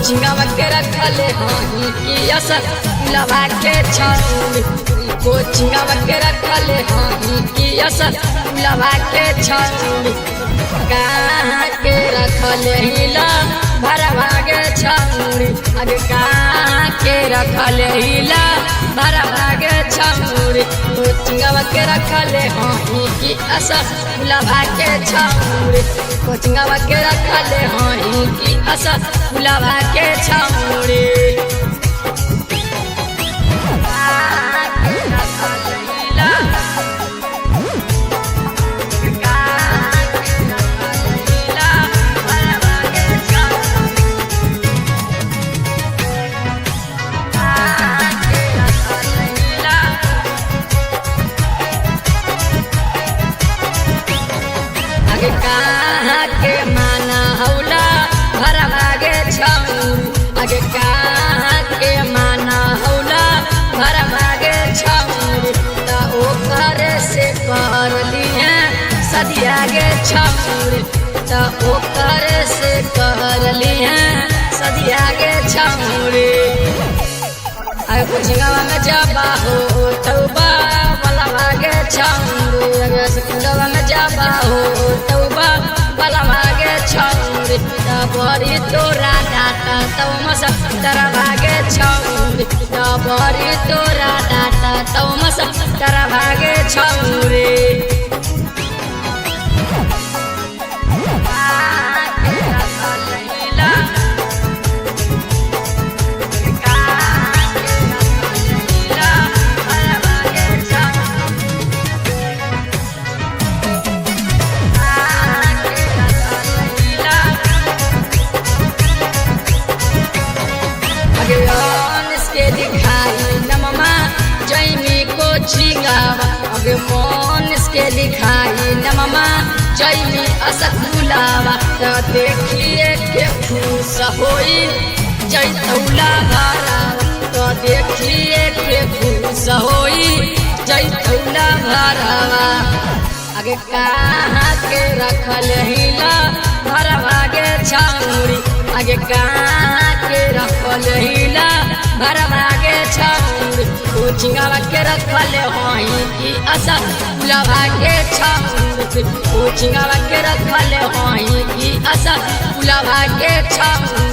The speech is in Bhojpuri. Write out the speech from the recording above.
कोचिंगवा के रखले हई कि असर लवा के छौरी कोचिंगवा के रखले हई कि असर लवा के छौरी कहाँ के रखले हिला भरवा के छौरी अरे कहाँ के रखले हिला भरवा के छौरी कोचिंगवा के रखले हई कि असर लवा के छौरी कोचिंगवा के रखले हई कि असर लवा के छौरी कहाँ के माना हौला भरवा गे छौरी अगे कहाँ के माना हौला भरवा गे छौरी त ओकर से कर लिए सदिया गे छौरी त ओकर से कर लिए सदिया गे छौरी अगे कोचिंगवा में जाबा हो तौबा बलवा गे छौरी अगे कोचिंगवा में जाबा हो तौबा बलवा गे छौरी बड़ी तोरा डाटा तौ मसा तरवा गे छौरी बड़ी तोरा डाटा तौ मसा तरवा गे छौरी के दिखाई नममा जैमी कोचिंगवा अगे मन के दिखाई नममा जैमी असकुलावा त देखिए के खुश होई जैतौला भरावा त देखिए के खुश होई जैतौला भरावा अगे कहाँ के रखल हिला भरवा गे छौरी अगे कहाँ के रखल हिला भरवा गे छौरी कोचिंगवा के रखले हई कि असर लवा के छौरी कोचिंगवा के रखले हई कि असर लवा के छौरी